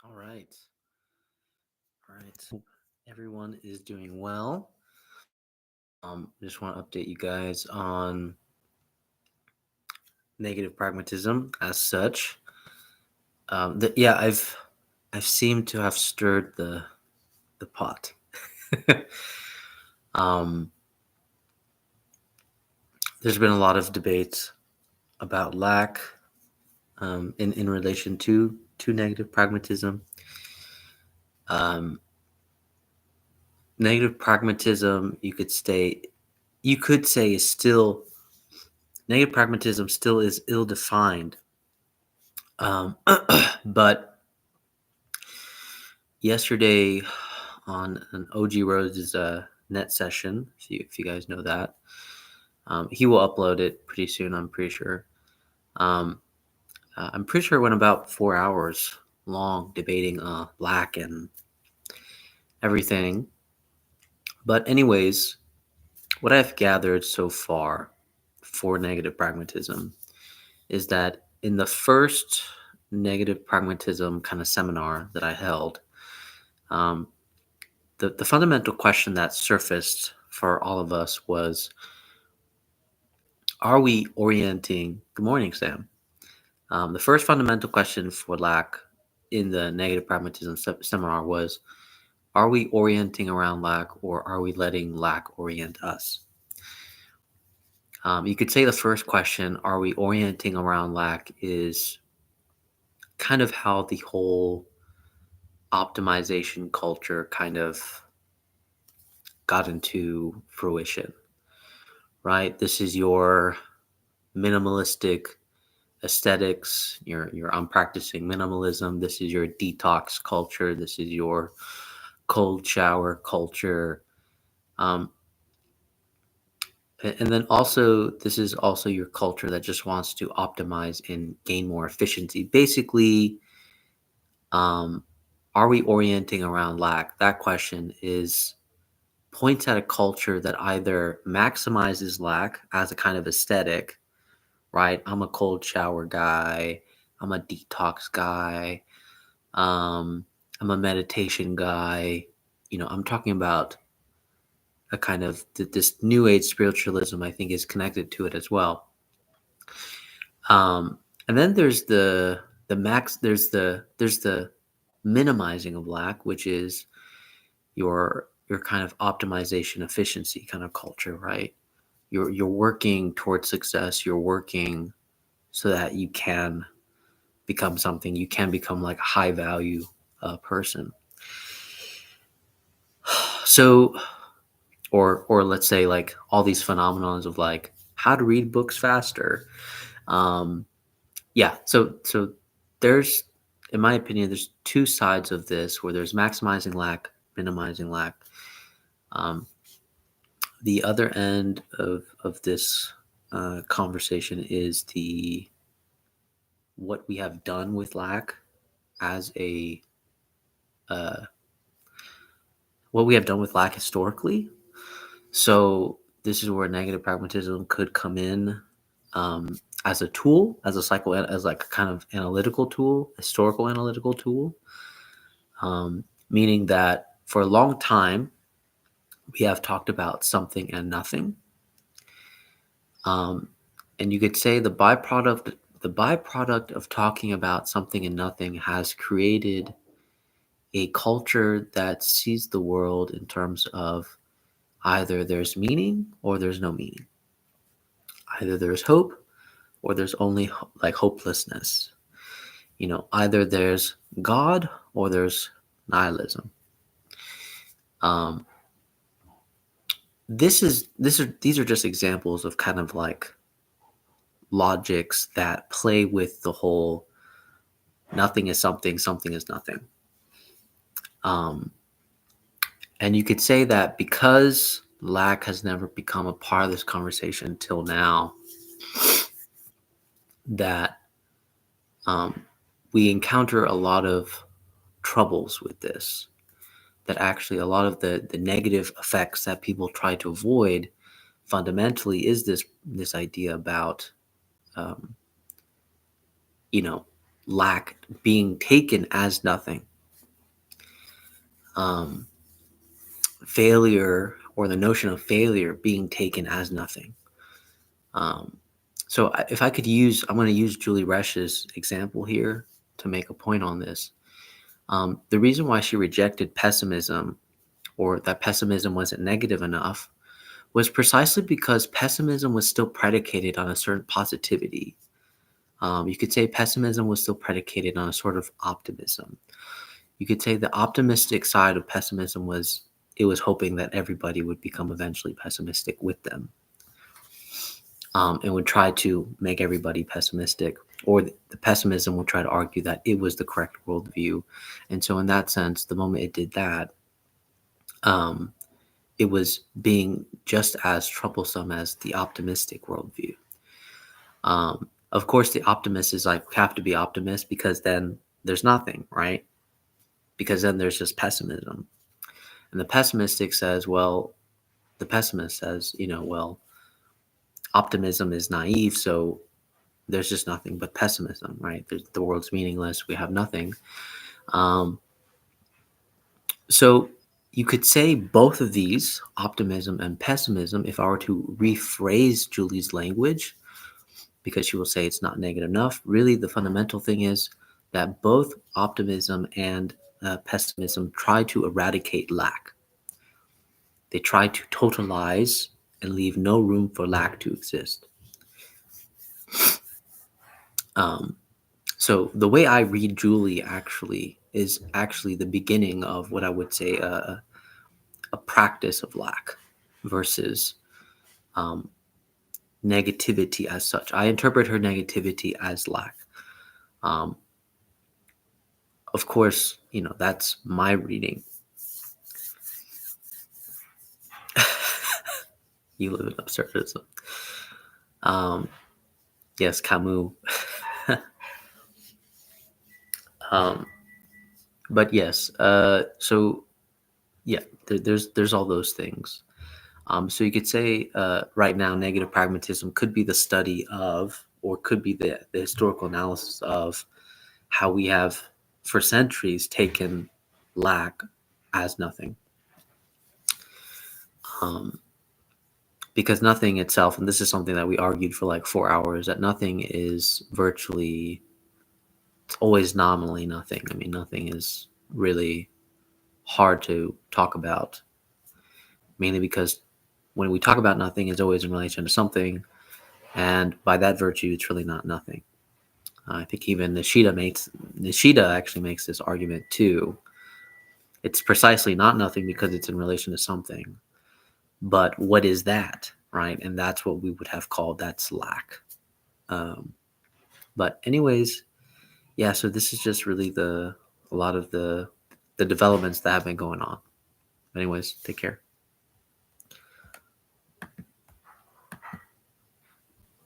All right. All right. Hope everyone is doing well. Just want to update you guys on negative pragmatism as such. Yeah, I've seemed to have stirred the pot. um, there's been a lot of debates about lack in relation to negative pragmatism. Um, Negative pragmatism, you could say, is still negative pragmatism still is ill defined. But yesterday on an OG Rose's net session, if you guys know that, he will upload it pretty soon. I'm pretty sure. Um, I'm pretty sure it went about 4 hours long debating black and everything. But anyways, what I've gathered so far for negative pragmatism is that in the first negative pragmatism kind of seminar that I held, um, the fundamental question that surfaced for all of us was, are we orienting? Good morning, Sam. The first fundamental question for lack in the negative pragmatism seminar was, are we orienting around lack, or are we letting lack orient us? You could say the first question, are we orienting around lack, is kind of how the whole optimization culture kind of got into fruition, right? This is your minimalistic aesthetics. I'm practicing minimalism. This is your detox culture. This is your cold shower culture. Um, and then also, this is also your culture that just wants to optimize and gain more efficiency. Basically, um, are we orienting around lack? That question is points at a culture that either maximizes lack as a kind of aesthetic, right? I'm a cold shower guy. I'm a detox guy. I'm a meditation guy. I'm talking about a kind of this new age spiritualism. I think is connected to it as well. And then there's the max. There's the minimizing of lack, which is your kind of optimization efficiency kind of culture, right? You're working towards success. You're working so that you can become something. You can become like a high value person. So, or let's say like all these phenomenons of like how to read books faster. Um, yeah. So there's, in my opinion, there's two sides of this where there's maximizing lack, minimizing lack. Um, the other end of this conversation is the what we have done with lack as a uh, what we have done with lack historically. So this is where negative pragmatism could come in, as a tool, as like a kind of analytical tool, historical analytical tool, meaning that for a long time we have talked about something and nothing, um, and you could say the byproduct of talking about something and nothing has created a culture that sees the world in terms of either there's meaning or there's no meaning. Either there's hope or there's only like hopelessness. Either there's God or there's nihilism. Um, these are just examples of kind of like logics that play with the whole nothing is something, something is nothing. Um, and you could say that because lack has never become a part of this conversation until now, that um, we encounter a lot of troubles with this. That actually a lot of the negative effects that people try to avoid fundamentally is this idea about um, you know lack being taken as nothing, um, failure or the notion of failure being taken as nothing. Um, if I could use, I'm going to use Julie Resch's example here to make a point on this. The reason why she rejected pessimism, or that pessimism wasn't negative enough, was precisely because pessimism was still predicated on a certain positivity. You could say pessimism was still predicated on a sort of optimism. You could say the optimistic side of pessimism was it was hoping that everybody would become eventually pessimistic with them, and would try to make everybody pessimistic, or the pessimism would try to argue that it was the correct worldview. And so, in that sense, the moment it did that, um, it was being just as troublesome as the optimistic worldview. Of course, the optimist is like, we have to be optimist because then there's nothing, right? Because then there's just pessimism. And the pessimist says, well, optimism is naive, so there's just nothing but pessimism, right? The world's meaningless. We have nothing. Um, so you could say both of these, optimism and pessimism, if I were to rephrase Julie's language, because she will say it's not negative enough. Really, the fundamental thing is that both optimism and pessimism try to eradicate lack. They try to totalize and leave no room for lack to exist. Um, so the way I read Julie actually is actually the beginning of what I would say a practice of lack versus um, negativity as such. I interpret her negativity as lack. Um, of course, that's my reading. You live in absurdism. Yes, Camus. um, but yes, so yeah, there's all those things. So you could say right now, negative pragmatism could be the study of, or could be the historical analysis of how we have, for centuries, taken lack as nothing. Because nothing itself, and this is something that we argued for like 4 hours, that nothing is virtually, it's always nominally nothing. I mean, nothing is really hard to talk about, mainly because when we talk about nothing, it's always in relation to something, and by that virtue, it's really not nothing. I think even Nishida actually makes this argument too. It's precisely not nothing because it's in relation to something. But what is that, right? And that's what we would have called that's lack. But anyways, yeah. So this is just really a lot of the developments that have been going on. Anyways, take care.